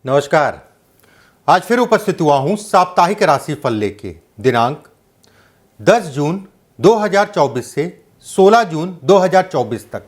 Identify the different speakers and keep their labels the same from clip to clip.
Speaker 1: नमस्कार। आज फिर उपस्थित हुआ हूं साप्ताहिक राशिफल लेके। दिनांक 10 जून 2024 से 16 जून 2024 तक,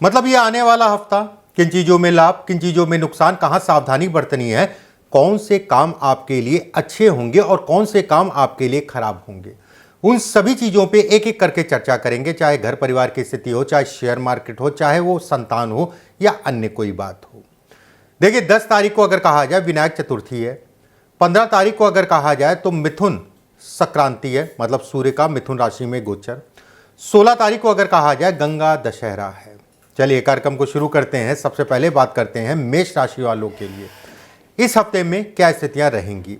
Speaker 1: मतलब ये आने वाला हफ्ता किन चीज़ों में लाभ, किन चीज़ों में नुकसान, कहाँ सावधानी बरतनी है, कौन से काम आपके लिए अच्छे होंगे और कौन से काम आपके लिए खराब होंगे, उन सभी चीज़ों पे एक एक करके चर्चा करेंगे। चाहे घर परिवार की स्थिति हो, चाहे शेयर मार्केट हो, चाहे वो संतान हो या अन्य कोई बात हो। देखिए, 10 तारीख को अगर कहा जाए विनायक चतुर्थी है। 15 तारीख को अगर कहा जाए तो मिथुन संक्रांति है, मतलब सूर्य का मिथुन राशि में गोचर। 16 तारीख को अगर कहा जाए गंगा दशहरा है। चलिए कार्यक्रम को शुरू करते हैं। सबसे पहले बात करते हैं मेष राशि वालों के लिए इस हफ्ते में क्या स्थितियां रहेंगी।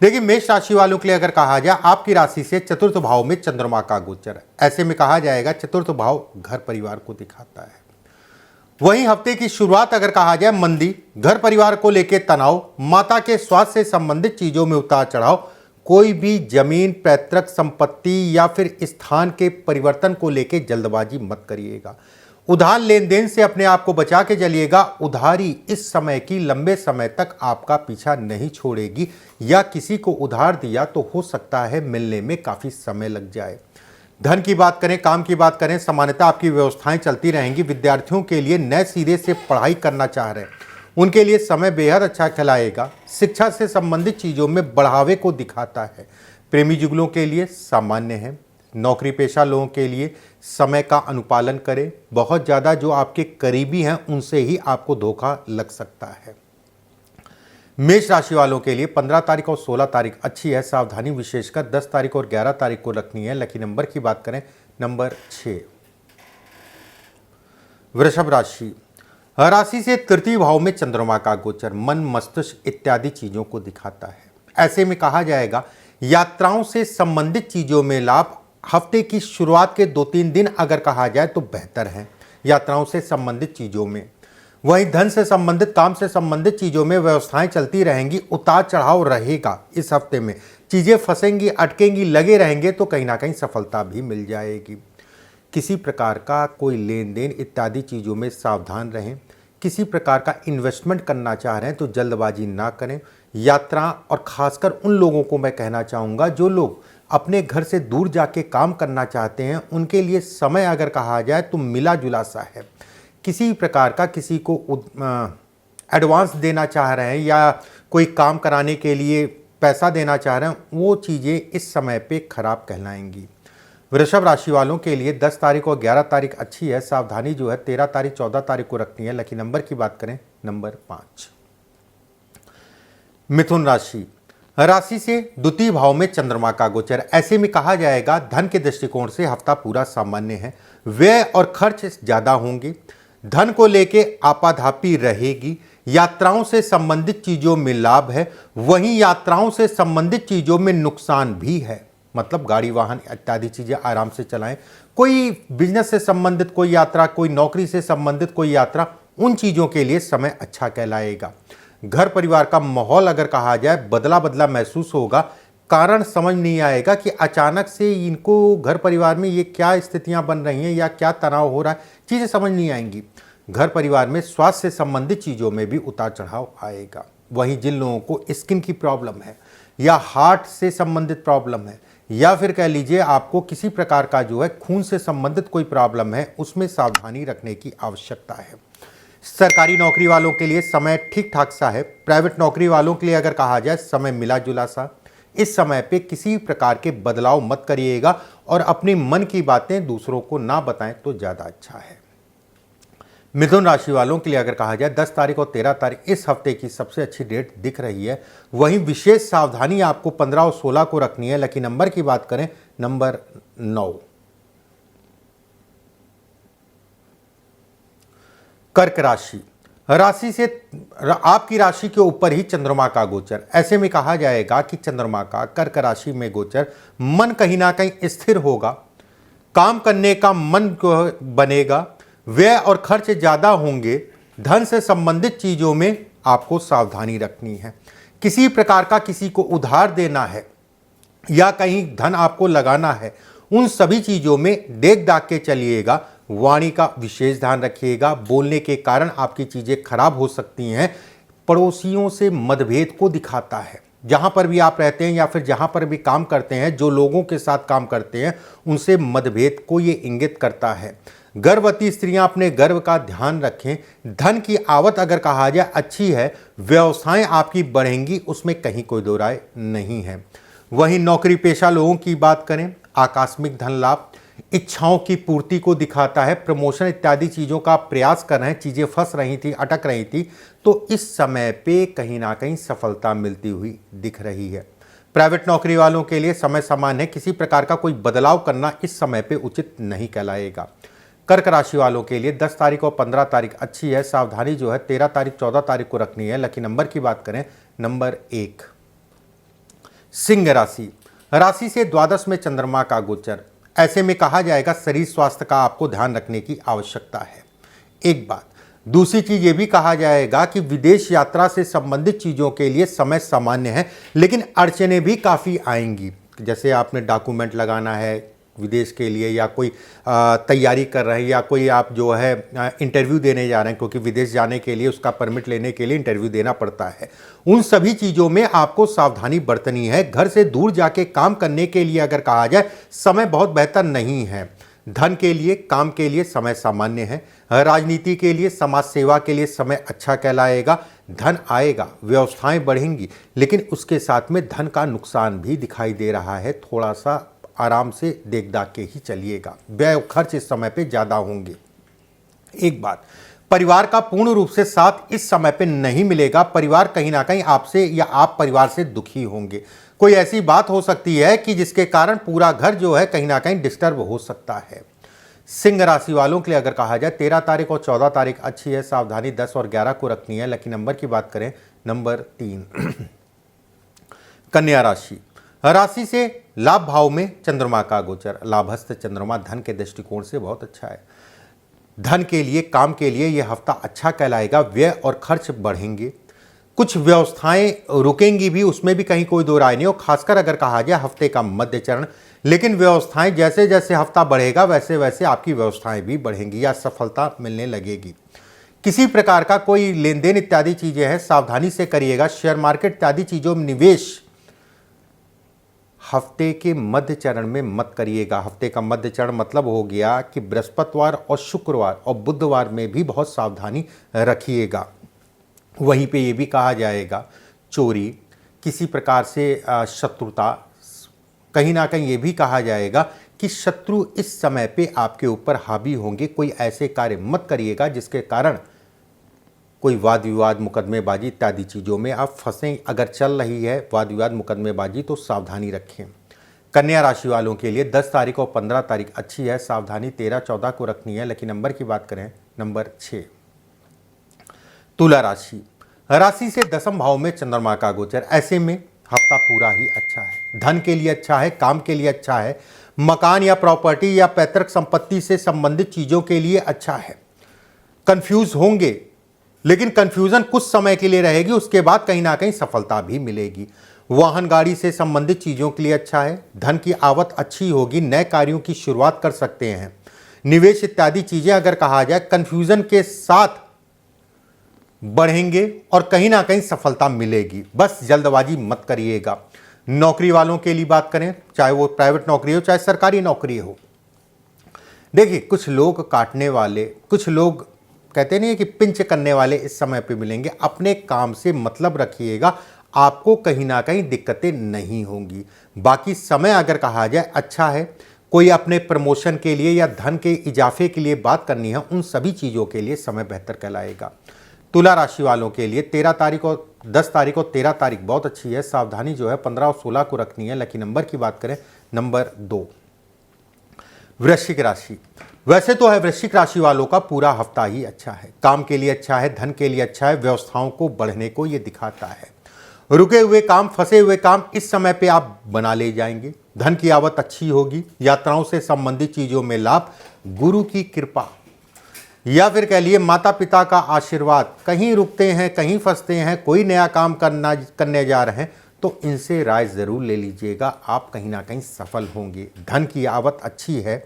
Speaker 1: देखिए, मेष राशि वालों के लिए अगर कहा जाए आपकी राशि से चतुर्थ भाव में चंद्रमा का गोचर है। ऐसे में कहा जाएगा चतुर्थ भाव घर परिवार को दिखाता है। वहीं हफ्ते की शुरुआत अगर कहा जाए मंदी, घर परिवार को लेकर तनाव, माता के स्वास्थ्य से संबंधित चीजों में उतार चढ़ाव, कोई भी जमीन, पैतृक संपत्ति या फिर स्थान के परिवर्तन को लेकर जल्दबाजी मत करिएगा। उधार लेन देन से अपने आप को बचा के चलिएगा। उधारी इस समय की लंबे समय तक आपका पीछा नहीं छोड़ेगी, या किसी को उधार दिया तो हो सकता है मिलने में काफी समय लग जाए। धन की बात करें, काम की बात करें, सामान्यतः आपकी व्यवस्थाएं चलती रहेंगी। विद्यार्थियों के लिए नए सिरे से पढ़ाई करना चाह रहे हैं, उनके लिए समय बेहद अच्छा कहलाएगा। शिक्षा से संबंधित चीज़ों में बढ़ावे को दिखाता है। प्रेमी जुगलों के लिए सामान्य है। नौकरी पेशा लोगों के लिए समय का अनुपालन करें। बहुत ज़्यादा जो आपके करीबी हैं उनसे ही आपको धोखा लग सकता है। मेष राशि वालों के लिए 15 तारीख और 16 तारीख अच्छी है। सावधानी विशेषकर 10 तारीख और 11 तारीख को रखनी है। लकी नंबर की बात करें, नंबर 6। वृषभ राशि, राशि से तृतीय भाव में चंद्रमा का गोचर मन, मस्तिष्क इत्यादि चीजों को दिखाता है। ऐसे में कहा जाएगा यात्राओं से संबंधित चीजों में लाभ। हफ्ते की शुरुआत के 2-3 दिन अगर कहा जाए तो बेहतर है यात्राओं से संबंधित चीजों में। वहीं धन से संबंधित, काम से संबंधित चीज़ों में व्यवस्थाएं चलती रहेंगी। उतार चढ़ाव रहेगा इस हफ्ते में। चीज़ें फंसेंगी, अटकेंगी, लगे रहेंगे तो कहीं ना कहीं सफलता भी मिल जाएगी। किसी प्रकार का कोई लेन देन इत्यादि चीज़ों में सावधान रहें। किसी प्रकार का इन्वेस्टमेंट करना चाह रहे हैं तो जल्दबाजी ना करें। यात्रा, और ख़ासकर उन लोगों को मैं कहना चाहूँगा जो लोग अपने घर से दूर जाके काम करना चाहते हैं, उनके लिए समय अगर कहा जाए तो मिला जुला सा है। किसी प्रकार का किसी को एडवांस देना चाह रहे हैं या कोई काम कराने के लिए पैसा देना चाह रहे हैं, वो चीज़ें इस समय पे खराब कहलाएंगी। वृषभ राशि वालों के लिए 10 तारीख और 11 तारीख अच्छी है। सावधानी जो है 13 तारीख 14 तारीख को रखनी है। लकी नंबर की बात करें, नंबर 5। मिथुन राशि, राशि से द्वितीय भाव में चंद्रमा का गोचर। ऐसे में कहा जाएगा धन के दृष्टिकोण से हफ्ता पूरा सामान्य है। व्यय और खर्च ज़्यादा होंगे। धन को लेके आपाधापी रहेगी। यात्राओं से संबंधित चीज़ों में लाभ है। वहीं यात्राओं से संबंधित चीज़ों में नुकसान भी है, मतलब गाड़ी वाहन इत्यादि चीज़ें आराम से चलाएं। कोई बिजनेस से संबंधित कोई यात्रा, कोई नौकरी से संबंधित कोई यात्रा, उन चीज़ों के लिए समय अच्छा कहलाएगा। घर परिवार का माहौल अगर कहा जाए बदला बदला महसूस होगा। कारण समझ नहीं आएगा कि अचानक से इनको घर परिवार में ये क्या स्थितियां बन रही हैं या क्या तनाव हो रहा है, चीज़ें समझ नहीं आएंगी। घर परिवार में स्वास्थ्य से संबंधित चीज़ों में भी उतार चढ़ाव आएगा। वहीं जिन लोगों को स्किन की प्रॉब्लम है या हार्ट से संबंधित प्रॉब्लम है, या फिर कह लीजिए आपको किसी प्रकार का जो है खून से संबंधित कोई प्रॉब्लम है, उसमें सावधानी रखने की आवश्यकता है। सरकारी नौकरी वालों के लिए समय ठीक ठाक सा है। प्राइवेट नौकरी वालों के लिए अगर कहा जाए समय मिला जुला सा। इस समय पे किसी प्रकार के बदलाव मत करिएगा और अपनी मन की बातें दूसरों को ना बताएं तो ज़्यादा अच्छा है। मिथुन राशि वालों के लिए अगर कहा जाए 10 तारीख और 13 तारीख इस हफ्ते की सबसे अच्छी डेट दिख रही है। वहीं विशेष सावधानी आपको 15 और 16 को रखनी है। लकी नंबर की बात करें, नंबर 9। कर्क राशि, राशि से आपकी राशि के ऊपर ही चंद्रमा का गोचर। ऐसे में कहा जाएगा कि चंद्रमा का कर्क राशि में गोचर, मन कहीं ना कहीं स्थिर होगा। काम करने का मन बनेगा। व्यय और खर्च ज़्यादा होंगे। धन से संबंधित चीज़ों में आपको सावधानी रखनी है। किसी प्रकार का किसी को उधार देना है या कहीं धन आपको लगाना है, उन सभी चीज़ों में देख दाख के चलिएगा। वाणी का विशेष ध्यान रखिएगा। बोलने के कारण आपकी चीज़ें खराब हो सकती हैं। पड़ोसियों से मतभेद को दिखाता है। जहां पर भी आप रहते हैं या फिर जहां पर भी काम करते हैं, जो लोगों के साथ काम करते हैं उनसे मतभेद को ये इंगित करता है। गर्भवती स्त्रियां अपने गर्भ का ध्यान रखें। धन की आवक अगर कहा जाए अच्छी है, व्यवसाय आपकी बढ़ेंगी, उसमें कहीं कोई दो राय नहीं है। वहीं नौकरी पेशा लोगों की बात करें, आकस्मिक धन लाभ, इच्छाओं की पूर्ति को दिखाता है। प्रमोशन इत्यादि चीज़ों का आप प्रयास कर रहे हैं, चीज़ें फंस रही थी, अटक रही थी, तो इस समय पे कहीं ना कहीं सफलता मिलती हुई दिख रही है। प्राइवेट नौकरी वालों के लिए समय समान है, किसी प्रकार का कोई बदलाव करना इस समय पे उचित नहीं कहलाएगा। कर्क राशि वालों के लिए 10 तारीख और 15 तारीख अच्छी है, सावधानी जो है 13 तारीख 14 तारीख को रखनी है। लकी नंबर की बात करें, नंबर 1। सिंह राशि से द्वादश में चंद्रमा का गोचर, ऐसे में कहा जाएगा शरीर स्वास्थ्य का आपको ध्यान रखने की आवश्यकता है। एक बात, दूसरी चीज ये भी कहा जाएगा कि विदेश यात्रा से संबंधित चीजों के लिए समय सामान्य है, लेकिन अड़चने भी काफी आएंगी। जैसे आपने डॉक्यूमेंट लगाना है विदेश के लिए, या कोई तैयारी कर रहे हैं, या कोई आप जो है इंटरव्यू देने जा रहे हैं, क्योंकि विदेश जाने के लिए उसका परमिट लेने के लिए इंटरव्यू देना पड़ता है। उन सभी चीज़ों में आपको सावधानी बरतनी है। घर से दूर जाके काम करने के लिए अगर कहा जाए, समय बहुत बेहतर नहीं है। धन के लिए, काम के लिए समय सामान्य है। राजनीति के लिए, समाज सेवा के लिए समय अच्छा कहलाएगा। धन आएगा, व्यवस्थाएं बढ़ेंगी, लेकिन उसके साथ में धन का नुकसान भी दिखाई दे रहा है। थोड़ा सा आराम से देख दाख के ही चलिएगा, व्यय खर्च इस समय पे ज़्यादा होंगे। एक बात, परिवार का पूर्ण रूप से साथ इस समय पे नहीं मिलेगा। परिवार कहीं ना कहीं आपसे या आप परिवार से दुखी होंगे। कोई ऐसी बात हो सकती है कि जिसके कारण पूरा घर जो है कहीं ना कहीं डिस्टर्ब हो सकता है। सिंह राशि वालों के लिए अगर कहा जाए 13 तारीख और 14 तारीख अच्छी है, सावधानी 10 और 11 को रखनी है। लकी नंबर की बात करें, नंबर 3। कन्या राशि से लाभ भाव में चंद्रमा का गोचर, लाभस्थ चंद्रमा धन के दृष्टिकोण से बहुत अच्छा है। धन के लिए, काम के लिए यह हफ्ता अच्छा कहलाएगा। व्यय और खर्च बढ़ेंगे, कुछ व्यवस्थाएं रुकेंगी भी, उसमें भी कहीं कोई दो राय नहीं हो। खासकर अगर कहा जाए हफ्ते का मध्य चरण, लेकिन व्यवस्थाएं जैसे जैसे हफ्ता बढ़ेगा वैसे वैसे आपकी व्यवस्थाएं भी बढ़ेंगी या सफलता मिलने लगेगी। किसी प्रकार का कोई लेन देन इत्यादि चीजें हैं, सावधानी से करिएगा। शेयर मार्केट इत्यादि चीजों में निवेश हफ्ते के मध्य चरण में मत करिएगा। हफ्ते का मध्य चरण मतलब हो गया कि बृहस्पतिवार और शुक्रवार और बुधवार में भी बहुत सावधानी रखिएगा। वहीं पे ये भी कहा जाएगा चोरी, किसी प्रकार से शत्रुता, कहीं ना कहीं ये भी कहा जाएगा कि शत्रु इस समय पे आपके ऊपर हावी होंगे। कोई ऐसे कार्य मत करिएगा जिसके कारण कोई वाद विवाद, मुकदमेबाजी इत्यादि चीज़ों में आप फंसें। अगर चल रही है वाद विवाद, मुकदमेबाजी, तो सावधानी रखें। कन्या राशि वालों के लिए 10 तारीख और 15 तारीख अच्छी है, सावधानी 13, 14 को रखनी है। लेकिन नंबर की बात करें, नंबर 6। तुला राशि से दसम भाव में चंद्रमा का गोचर, ऐसे में हफ्ता पूरा ही अच्छा है। धन के लिए अच्छा है, काम के लिए अच्छा है, मकान या प्रॉपर्टी या पैतृक संपत्ति से संबंधित चीज़ों के लिए अच्छा है। कंफ्यूज होंगे, लेकिन कंफ्यूजन कुछ समय के लिए रहेगी, उसके बाद कहीं ना कहीं सफलता भी मिलेगी। वाहन गाड़ी से संबंधित चीज़ों के लिए अच्छा है। धन की आवक अच्छी होगी, नए कार्यों की शुरुआत कर सकते हैं। निवेश इत्यादि चीज़ें अगर कहा जाए कन्फ्यूजन के साथ बढ़ेंगे और कहीं ना कहीं सफलता मिलेगी। बस जल्दबाजी मत करिएगा। नौकरी वालों के लिए बात करें, चाहे वो प्राइवेट नौकरी हो चाहे सरकारी नौकरी हो, देखिए कुछ लोग काटने वाले, कुछ लोग कहते नहीं है कि पिंच करने वाले इस समय पे मिलेंगे। अपने काम से मतलब रखिएगा, आपको कहीं ना कहीं दिक्कतें नहीं होंगी। बाकी समय अगर कहा जाए अच्छा है। कोई अपने प्रमोशन के लिए या धन के इजाफे के लिए बात करनी है, उन सभी चीज़ों के लिए समय बेहतर कहलाएगा। तुला राशि वालों के लिए 13 तारीख और 10 तारीख और 13 तारीख बहुत अच्छी है, सावधानी जो है 15 और 16 को रखनी है। लकी नंबर की बात करें, नंबर 2। वृश्चिक राशि, वैसे तो है वृश्चिक राशि वालों का पूरा हफ्ता ही अच्छा है। काम के लिए अच्छा है, धन के लिए अच्छा है, व्यवस्थाओं को बढ़ने को ये दिखाता है। रुके हुए काम, फंसे हुए काम इस समय पे आप बना ले जाएंगे। धन की आवक अच्छी होगी, यात्राओं से संबंधित चीज़ों में लाभ, गुरु की कृपा या फिर कह लिए माता पिता का आशीर्वाद, कहीं रुकते हैं, कहीं फंसते हैं, कोई नया काम करने जा रहे हैं, तो इनसे राय ज़रूर ले लीजिएगा, आप कहीं ना कहीं सफल होंगे। धन की आवक अच्छी है,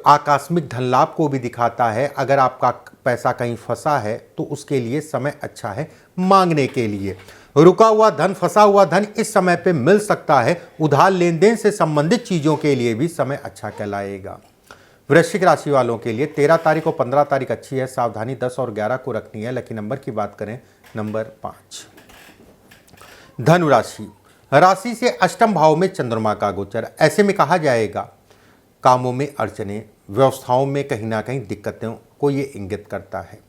Speaker 1: आकस्मिक धन लाभ को भी दिखाता है। अगर आपका पैसा कहीं फंसा है तो उसके लिए समय अच्छा है, मांगने के लिए। रुका हुआ धन, फंसा हुआ धन इस समय पे मिल सकता है। उधार लेन देन से संबंधित चीजों के लिए भी समय अच्छा कहलाएगा। वृश्चिक राशि वालों के लिए 13 तारीख और 15 तारीख अच्छी है, सावधानी 10 और 11 को रखनी है। लकी नंबर की बात करें नंबर 5। धनु राशि, राशि से अष्टम भाव में चंद्रमा का गोचर, ऐसे में कहा जाएगा कामों में अड़चने, व्यवस्थाओं में कहीं ना कहीं दिक्कतों को ये इंगित करता है।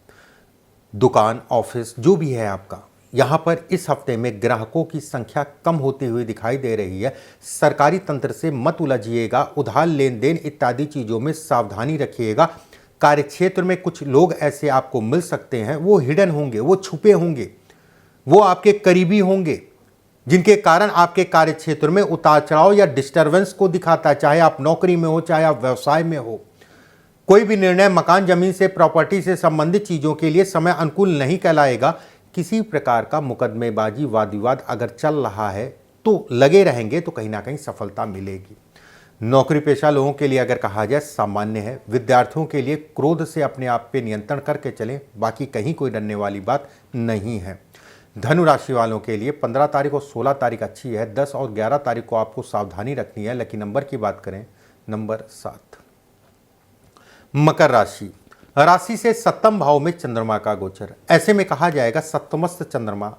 Speaker 1: दुकान, ऑफिस जो भी है आपका, यहाँ पर इस हफ्ते में ग्राहकों की संख्या कम होती हुई दिखाई दे रही है। सरकारी तंत्र से मत उलझिएगा, उधार लेन देन इत्यादि चीज़ों में सावधानी रखिएगा। कार्यक्षेत्र में कुछ लोग ऐसे आपको मिल सकते हैं, वो हिडन होंगे, वो छुपे होंगे, वो आपके करीबी होंगे, जिनके कारण आपके कार्यक्षेत्र में उतार चढ़ाव या डिस्टर्बेंस को दिखाता है। चाहे आप नौकरी में हो, चाहे आप व्यवसाय में हो, कोई भी निर्णय मकान जमीन से, प्रॉपर्टी से संबंधित चीज़ों के लिए समय अनुकूल नहीं कहलाएगा। किसी प्रकार का मुकदमेबाजी, वाद विवाद अगर चल रहा है तो लगे रहेंगे तो कहीं ना कहीं सफलता मिलेगी। नौकरी पेशा लोगों के लिए अगर कहा जाए सामान्य है। विद्यार्थियों के लिए क्रोध से अपने आप पे नियंत्रण करके चलें, बाकी कहीं कोई डरने वाली बात नहीं है। धनु राशि वालों के लिए 15 तारीख और 16 तारीख अच्छी है, 10 और 11 तारीख को आपको सावधानी रखनी है। लकी नंबर की बात करें नंबर 7। मकर राशि, राशि से सप्तम भाव में चंद्रमा का गोचर, ऐसे में कहा जाएगा सप्तमस्थ चंद्रमा।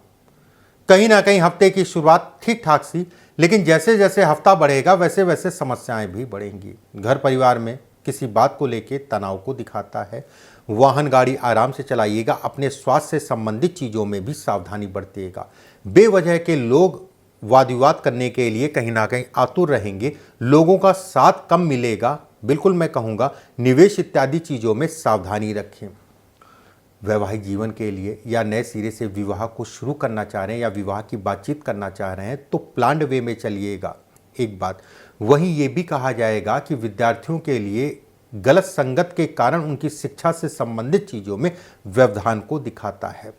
Speaker 1: कहीं ना कहीं हफ्ते की शुरुआत ठीक ठाक सी, लेकिन जैसे जैसे हफ्ता बढ़ेगा वैसे वैसे समस्याएं भी बढ़ेंगी। घर परिवार में किसी बात को लेकर तनाव को दिखाता है। वाहन गाड़ी आराम से चलाइएगा। अपने स्वास्थ्य से संबंधित चीज़ों में भी सावधानी बरतिएगा। बेवजह के लोग वाद विवाद करने के लिए कहीं ना कहीं आतुर रहेंगे। लोगों का साथ कम मिलेगा। बिल्कुल मैं कहूँगा निवेश इत्यादि चीज़ों में सावधानी रखें। वैवाहिक जीवन के लिए या नए सिरे से विवाह को शुरू करना चाह रहे हैं या विवाह की बातचीत करना चाह रहे हैं तो प्लान्ड वे में चलिएगा। एक बात वहीं ये भी कहा जाएगा कि विद्यार्थियों के लिए गलत संगत के कारण उनकी शिक्षा से संबंधित चीज़ों में व्यवधान को दिखाता है।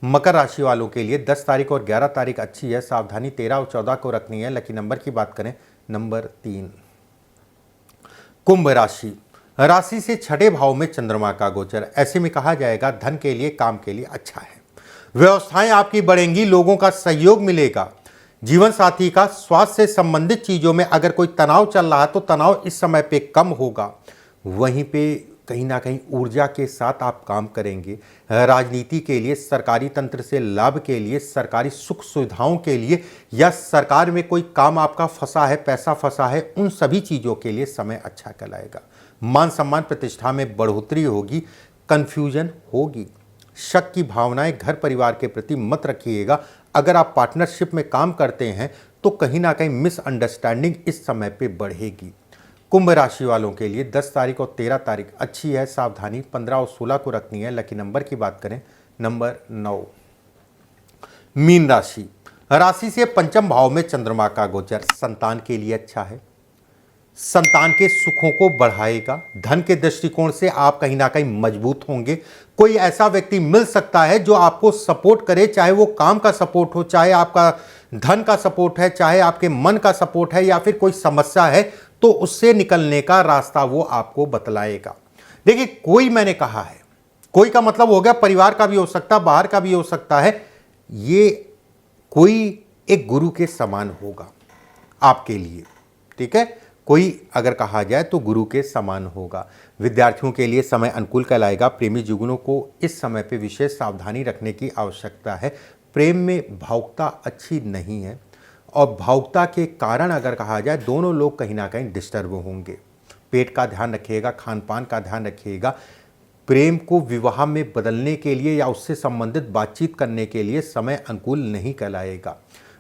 Speaker 1: मकर राशि वालों के लिए 10 तारीख और 11 तारीख अच्छी है, सावधानी 13 और 14 को रखनी है। लकी नंबर की बात करें नंबर 3। कुंभ राशि, राशि से छठे भाव में चंद्रमा का गोचर, ऐसे में कहा जाएगा धन के लिए, काम के लिए अच्छा है। व्यवस्थाएं आपकी बढ़ेंगी, लोगों का सहयोग मिलेगा। जीवन साथी का स्वास्थ्य से संबंधित चीज़ों में अगर कोई तनाव चल रहा है तो तनाव इस समय पे कम होगा। वहीं पे कहीं ना कहीं ऊर्जा के साथ आप काम करेंगे। राजनीति के लिए, सरकारी तंत्र से लाभ के लिए, सरकारी सुख सुविधाओं के लिए या सरकार में कोई काम आपका फंसा है, पैसा फंसा है, उन सभी चीज़ों के लिए समय अच्छा कहलाएगा। मान सम्मान प्रतिष्ठा में बढ़ोतरी होगी। कन्फ्यूजन होगी। शक की भावनाएं घर परिवार के प्रति मत रखिएगा। अगर आप पार्टनरशिप में काम करते हैं तो कहीं ना कहीं मिसअंडरस्टैंडिंग इस समय पे बढ़ेगी। कुंभ राशि वालों के लिए 10 तारीख और 13 तारीख अच्छी है, सावधानी 15 और 16 को रखनी है। लकी नंबर की बात करें नंबर 9। मीन राशि, राशि से पंचम भाव में चंद्रमा का गोचर, संतान के लिए अच्छा है। संतान के सुखों को बढ़ाएगा। धन के दृष्टिकोण से आप कहीं ना कहीं मजबूत होंगे। कोई ऐसा व्यक्ति मिल सकता है जो आपको सपोर्ट करे, चाहे वो काम का सपोर्ट हो, चाहे आपका धन का सपोर्ट है, चाहे आपके मन का सपोर्ट है या फिर कोई समस्या है तो उससे निकलने का रास्ता वो आपको बतलाएगा। देखिए कोई, मैंने कहा है कोई का मतलब हो गया परिवार का भी हो सकता है, बाहर का भी हो सकता है। ये कोई एक गुरु के समान होगा आपके लिए, ठीक है। कोई अगर कहा जाए तो गुरु के समान होगा। विद्यार्थियों के लिए समय अनुकूल कहलाएगा। प्रेमी जुगनों को इस समय पे विशेष सावधानी रखने की आवश्यकता है। प्रेम में भावुकता अच्छी नहीं है और भावुकता के कारण अगर कहा जाए दोनों लोग कहीं ना कहीं डिस्टर्ब होंगे। पेट का ध्यान रखिएगा, खान पान का ध्यान रखिएगा। प्रेम को विवाह में बदलने के लिए या उससे संबंधित बातचीत करने के लिए समय अनुकूल नहीं कहलाएगा।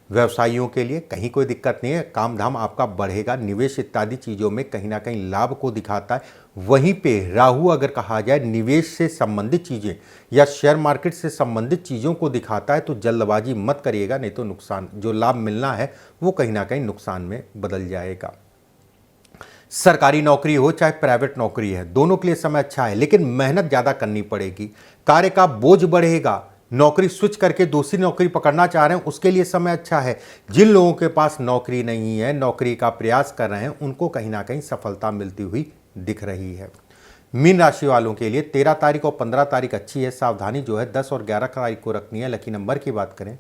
Speaker 1: व्यवसायियों के लिए कहीं कोई दिक्कत नहीं है। काम धाम आपका बढ़ेगा। निवेश इत्यादि चीज़ों में कहीं ना कहीं लाभ को दिखाता है। वहीं पे राहु अगर कहा जाए निवेश से संबंधित चीज़ें या शेयर मार्केट से संबंधित चीज़ों को दिखाता है तो जल्दबाजी मत करिएगा, नहीं तो नुकसान, जो लाभ मिलना है वो कहीं ना कहीं नुकसान में बदल जाएगा। सरकारी नौकरी हो चाहे प्राइवेट नौकरी है, दोनों के लिए समय अच्छा है, लेकिन मेहनत ज़्यादा करनी पड़ेगी। कार्य का बोझ बढ़ेगा। नौकरी स्विच करके दूसरी नौकरी पकड़ना चाह रहे हैं उसके लिए समय अच्छा है। जिन लोगों के पास नौकरी नहीं है, नौकरी का प्रयास कर रहे हैं, उनको कहीं ना कहीं सफलता मिलती हुई दिख रही है। मीन राशि वालों के लिए 13 तारीख और 15 तारीख अच्छी है, सावधानी जो है 10 और 11 तारीख को रखनी है। लकी नंबर की बात करें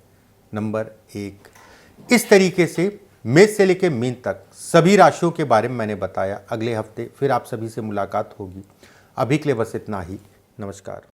Speaker 1: नंबर 1। इस तरीके से मेष से लेकर मीन तक सभी राशियों के बारे में मैंने बताया। अगले हफ्ते फिर आप सभी से मुलाकात होगी। अभी के लिए बस इतना ही। नमस्कार।